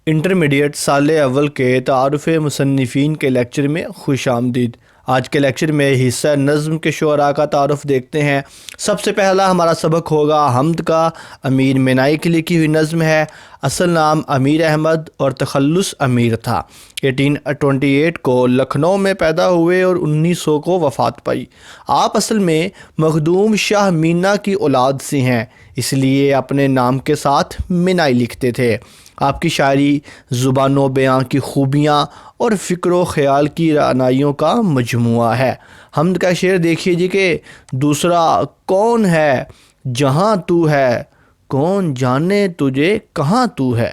Intermediate سال اول کے تعارف مصنفین کے لیکچر میں خوش آمدید۔ آج کے لیکچر میں حصہ نظم کے شعراء کا تعارف دیکھتے ہیں۔ سب سے پہلا ہمارا سبق ہوگا حمد کا۔ امیر مینائی کی لکھی ہوئی نظم ہے۔ اصل نام امیر احمد اور تخلص امیر تھا۔ 1828 کو لکھنؤ میں پیدا ہوئے اور 1900 کو وفات پائی۔ آپ اصل میں مخدوم شاہ مینا کی اولاد سے ہیں، اس لیے اپنے نام کے ساتھ مینائی لکھتے تھے۔ آپ کی شاعری زبان و بیاں کی خوبیاں اور فکر و خیال کی رعنائیوں کا مجموعہ ہے۔ حمد کا شعر دیکھیے جی کہ دوسرا کون ہے جہاں تو ہے، کون جانے تجھے کہاں تو ہے۔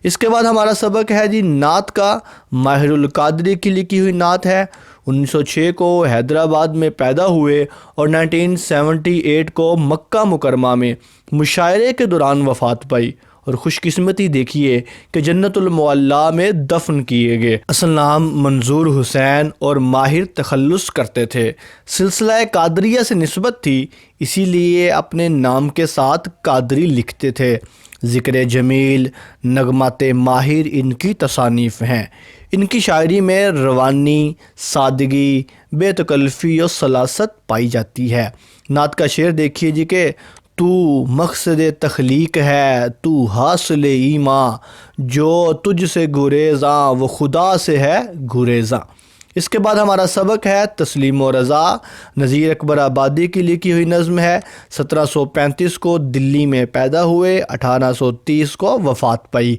اس کے بعد ہمارا سبق ہے جی نعت کا۔ ماہر القادری کی لکھی ہوئی نعت ہے۔ 1906 کو حیدرآباد میں پیدا ہوئے اور 1978 کو مکہ مکرمہ میں مشاعرے کے دوران وفات پائی، اور خوش قسمتی دیکھیے کہ جنت المعلیٰ میں دفن کیے گئے۔ اصل نام منظور حسین اور ماہر تخلص کرتے تھے۔ سلسلہ قادریہ سے نسبت تھی، اسی لیے اپنے نام کے ساتھ قادری لکھتے تھے۔ ذکر جمیل، نغمات ماہر ان کی تصانیف ہیں۔ ان کی شاعری میں روانی، سادگی، بے تکلفی اور سلاست پائی جاتی ہے۔ نعت کا شعر دیکھیے جی کہ تو مقصد تخلیق ہے تو حاصل ایماں، جو تجھ سے گریزاں وہ خدا سے ہے گریزاں۔ اس کے بعد ہمارا سبق ہے تسلیم و رضا۔ نذیر اکبر آبادی کی لکھی ہوئی نظم ہے۔ 1735 کو دلی میں پیدا ہوئے، 1830 کو وفات پائی۔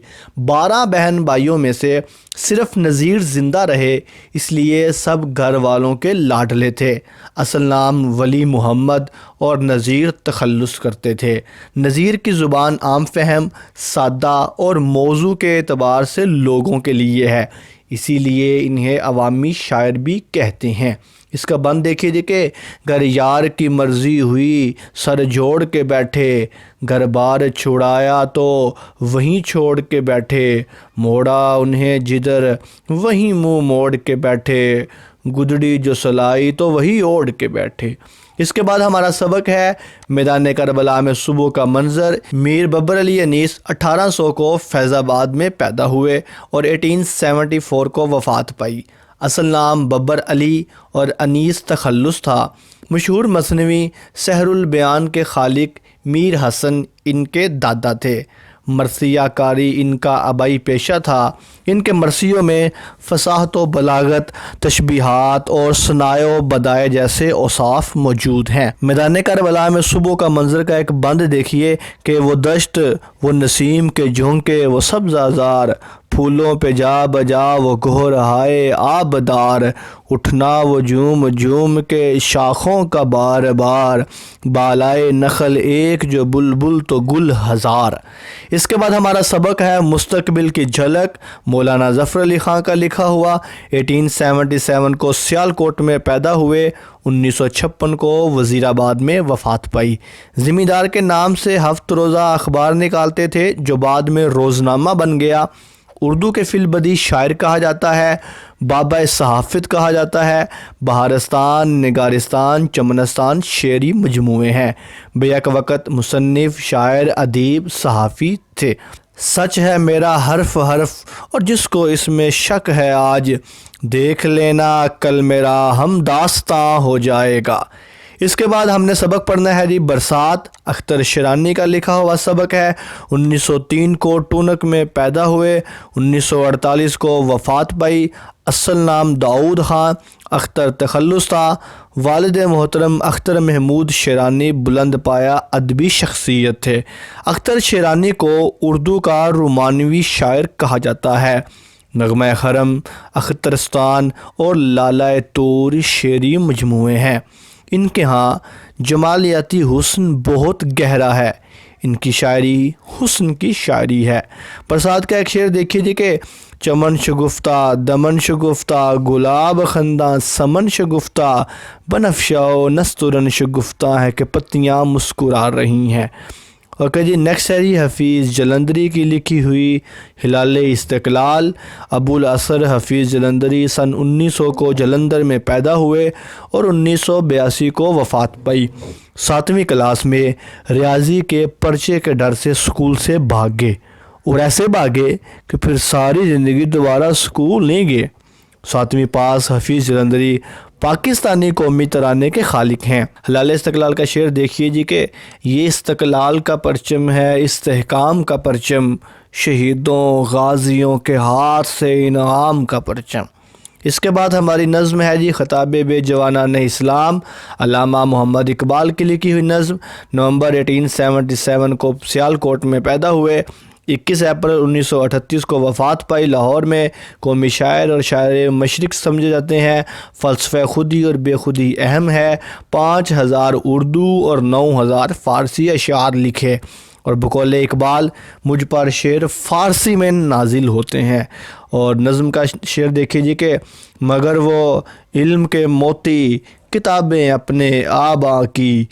12 بہن بھائیوں میں سے صرف نذیر زندہ رہے، اس لیے سب گھر والوں کے لاڈلے تھے۔ اصل نام ولی محمد اور نذیر تخلص کرتے تھے۔ نذیر کی زبان عام فہم، سادہ اور موضوع کے اعتبار سے لوگوں کے لیے ہے، اسی لیے انہیں عوامی شاعر بھی کہتے ہیں۔ اس کا بند دیکھیے جی کہ گر یار کی مرضی ہوئی سر جوڑ کے بیٹھے، گھر بار چھڑایا تو وہیں چھوڑ کے بیٹھے، موڑا انہیں جدھر وہیں منہ موڑ کے بیٹھے، گدڑی جو سلائی تو وہی اوڑھ کے بیٹھے۔ اس کے بعد ہمارا سبق ہے میدان کربلا میں صبح کا منظر۔ میر ببر علی انیس 1800 کو فیض آباد میں پیدا ہوئے اور 1874 کو وفات پائی۔ اصل نام ببر علی اور انیس تخلص تھا۔ مشہور مثنوی سحر البیان کے خالق میر حسن ان کے دادا تھے۔ مرثیہ کاری ان کا آبائی پیشہ تھا۔ ان کے مرثیوں میں فصاحت و بلاغت، تشبیہات اور ثناء و بدائع جیسے اوصاف موجود ہیں۔ میدان کربلا میں صبح کا منظر کا ایک بند دیکھیے کہ وہ دشت، وہ نسیم کے جھونکے، وہ سبزہ زار، پھولوں پہ جا بجا وہ گہرہائے آبدار، اٹھنا وہ جھوم جھوم کے شاخوں کا بار بار، بالائے نخل ایک جو بلبل تو گل ہزار۔ اس کے بعد ہمارا سبق ہے مستقبل کی جھلک۔ مولانا ظفر علی خان کا لکھا ہوا۔ 1877 کو سیالکوٹ میں پیدا ہوئے، 1956 کو وزیر آباد میں وفات پائی۔ زمیندار کے نام سے ہفت روزہ اخبار نکالتے تھے جو بعد میں روزنامہ بن گیا۔ اردو کے فی البدیہہ شاعر کہا جاتا ہے، بابا صحافت کہا جاتا ہے۔ بہارستان، نگارستان، چمنستان شعری مجموعے ہیں۔ بیک وقت مصنف، شاعر، ادیب، صحافی تھے۔ سچ ہے میرا حرف حرف اور جس کو اس میں شک ہے آج، دیکھ لینا کل میرا ہم داستاں ہو جائے گا۔ اس کے بعد ہم نے سبق پڑھنا ہے جی برسات۔ اختر شیرانی کا لکھا ہوا سبق ہے۔ 1903 کو ٹونک میں پیدا ہوئے، 1948 کو وفات پائی۔ اصل نام داؤد خان، اختر تخلص تھا۔ والد محترم اختر محمود شیرانی بلند پایا ادبی شخصیت تھے۔ اختر شیرانی کو اردو کا رومانوی شاعر کہا جاتا ہے۔ نغمہ خرم، اخترستان اور لالۂ طور شعری مجموعے ہیں۔ ان کے ہاں جمالیاتی حسن بہت گہرا ہے۔ ان کی شاعری حسن کی شاعری ہے۔ برسات کا ایک شعر دیکھیے جی کہ چمن شگفتہ دمن شگفتہ، گلاب خنداں سمن شگفتہ، بنفشہ و نسترن شگفتہ ہے کہ پتیاں مسکرا رہی ہیں۔ اوکے جی نیکسٹ ہے جی حفیظ جلندری کی لکھی ہوئی ہلال استقلال۔ ابو الاسر حفیظ جلندری سن 1900 کو جلندر میں پیدا ہوئے اور 1982 کو وفات پائی۔ 7ویں کلاس میں ریاضی کے پرچے کے ڈر سے اسکول سے بھاگ گئے۔ اور ایسے بھاگے کہ پھر ساری زندگی دوبارہ اسکول نہیں گئے۔ 7ویں پاس حفیظ جلندری پاکستانی قومی ترانے کے خالق ہیں۔ ہلال استقلال کا شعر دیکھیے جی کہ یہ استقلال کا پرچم ہے استحکام کا پرچم، شہیدوں غازیوں کے ہاتھ سے انعام کا پرچم۔ اس کے بعد ہماری نظم ہے جی خطاب بے جوانان اسلام، علامہ محمد اقبال کی لکھی ہوئی نظم۔ نومبر 1877 کو سیالکوٹ میں پیدا ہوئے، 21 اپریل 1938 کو وفات پائی۔ لاہور میں قومی شاعر اور شاعر مشرق سمجھے جاتے ہیں۔ فلسفہ خودی اور بے خودی اہم ہے۔ 5000 اردو اور 9000 فارسی اشعار لکھے، اور بقول اقبال مجھ پر شعر فارسی میں نازل ہوتے ہیں۔ اور نظم کا شعر دیکھیے جی کہ مگر وہ علم کے موتی کتابیں اپنے آبا کی،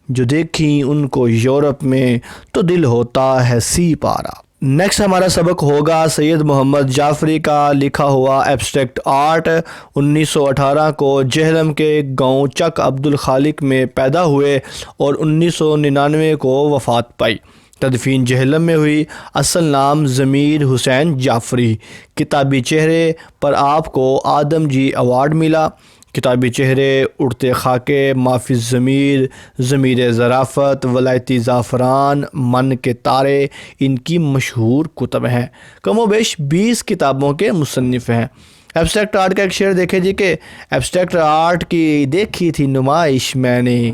جو دیکھیں ان کو یورپ میں تو دل ہوتا ہے سی پارا۔ نیکسٹ ہمارا سبق ہوگا سید محمد جعفری کا لکھا ہوا ایبسٹریکٹ آرٹ۔ 1918 کو جہلم کے گاؤں چک عبدالخالق میں پیدا ہوئے اور 1999 کو وفات پائی۔ تدفین جہلم میں ہوئی۔ اصل نام ضمیر حسین جعفری۔ کتابی چہرے پر آپ کو آدم جی ایوارڈ ملا۔ کتابی چہرے اڑتے خاکے، مافی ضمیر، ضمیر ظرافت، ولایتی زعفران، من کے تارے ان کی مشہور کتب ہیں۔ کم و بیش 20 کتابوں کے مصنف ہیں۔ ایبسٹریکٹ آرٹ کا ایک شعر دیکھے جی کہ ایبسٹریکٹ آرٹ کی دیکھی تھی نمائش میں نے،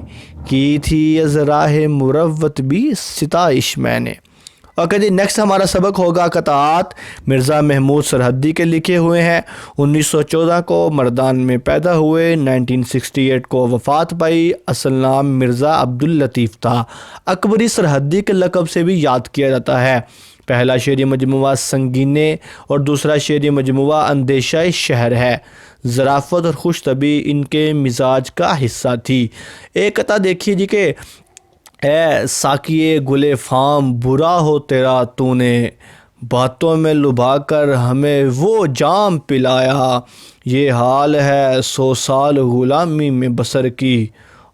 کی تھی از راہ مروت بھی ستائش میں نے۔ اوکے جی، نیکسٹ ہمارا سبق ہوگا قطعات۔ مرزا محمود سرحدی کے لکھے ہوئے ہیں۔ 1914 کو مردان میں پیدا ہوئے، 1968 کو وفات پائی۔ اصل نام مرزا عبداللطیف تھا۔ اکبری سرحدی کے لقب سے بھی یاد کیا جاتا ہے۔ پہلا شعری مجموعہ سنگینے اور دوسرا شعری مجموعہ اندیشہ شہر ہے۔ ظرافت اور خوش طبعی ان کے مزاج کا حصہ تھی۔ ایک قطعہ دیکھیے جی کہ اے ساقیے گلے فام برا ہو تیرا تو نے، باتوں میں لبھا کر ہمیں وہ جام پلایا، یہ حال ہے 100 سال غلامی میں بسر کی،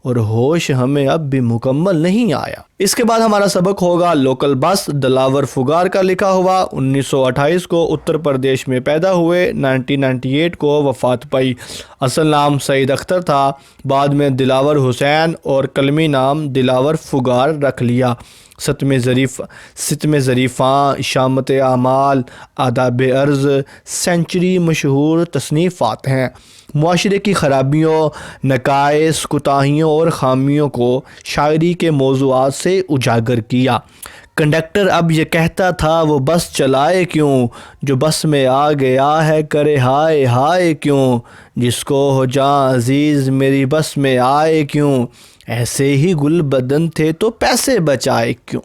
اور ہوش ہمیں اب بھی مکمل نہیں آیا۔ اس کے بعد ہمارا سبق ہوگا لوکل بس۔ دلاور فگار کا لکھا ہوا۔ 1928 کو اتر پردیش میں پیدا ہوئے، 1998 کو وفات پائی۔ اصل نام سعید اختر تھا، بعد میں دلاور حسین اور قلمی نام دلاور فگار رکھ لیا۔ ستم ظریفاں، شامت اعمال، آداب عرض، سینچری مشہور تصنیفات ہیں۔ معاشرے کی خرابیوں، نقائص، کوتاہیوں اور خامیوں کو شاعری کے موضوعات سے اجاگر کیا۔ کنڈکٹر اب یہ کہتا تھا وہ بس چلائے کیوں، جو بس میں آ گیا ہے کرے ہائے ہائے کیوں، جس کو ہو جاں عزیز میری بس میں آئے کیوں، ایسے ہی گل بدن تھے تو پیسے بچائے کیوں۔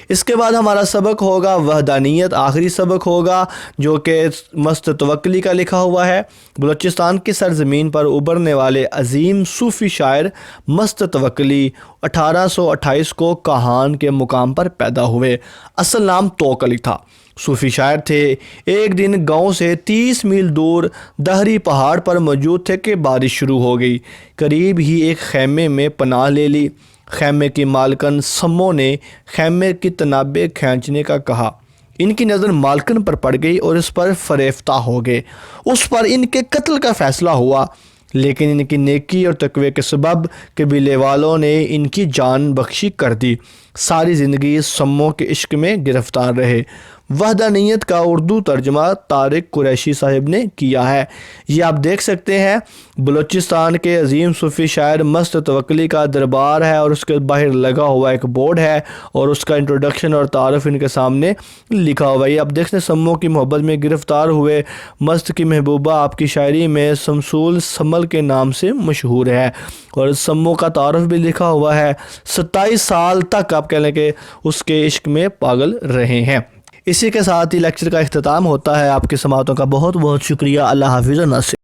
اس کے بعد ہمارا سبق ہوگا وحدانیت، آخری سبق ہوگا جو کہ مست توکلی کا لکھا ہوا ہے۔ بلوچستان کی سرزمین پر ابھرنے والے عظیم صوفی شاعر مست توکلی 1828 کو کاہان کے مقام پر پیدا ہوئے۔ اصل نام توکلی تھا، صوفی شاعر تھے۔ ایک دن گاؤں سے 30 میل دور دہری پہاڑ پر موجود تھے کہ بارش شروع ہو گئی۔ قریب ہی ایک خیمے میں پناہ لے لی۔ خیمے کی مالکن سمو نے خیمے کی تنابیں کھینچنے کا کہا۔ ان کی نظر مالکن پر پڑ گئی اور اس پر فریفتہ ہو گئے۔ اس پر ان کے قتل کا فیصلہ ہوا، لیکن ان کی نیکی اور تقوی کے سبب قبیلے والوں نے ان کی جان بخشی کر دی۔ ساری زندگی سمو کے عشق میں گرفتار رہے۔ وحدانیت کا اردو ترجمہ طارق قریشی صاحب نے کیا ہے۔ یہ آپ دیکھ سکتے ہیں بلوچستان کے عظیم صوفی شاعر مست توکلی کا دربار ہے، اور اس کے باہر لگا ہوا ایک بورڈ ہے اور اس کا انٹروڈکشن اور تعارف ان کے سامنے لکھا ہوا ہے۔ یہ آپ دیکھتے ہیں سمو کی محبت میں گرفتار ہوئے۔ مست کی محبوبہ آپ کی شاعری میں سمسول سمل کے نام سے مشہور ہے، اور سمو کا تعارف بھی لکھا ہوا ہے۔ 27 سال تک آپ کہہ لیں کہ اس کے عشق میں پاگل رہے ہیں۔ اسی کے ساتھ ہی لیکچر کا اختتام ہوتا ہے۔ آپ کی سماعتوں کا بہت بہت شکریہ۔ اللہ حافظ و ناصر۔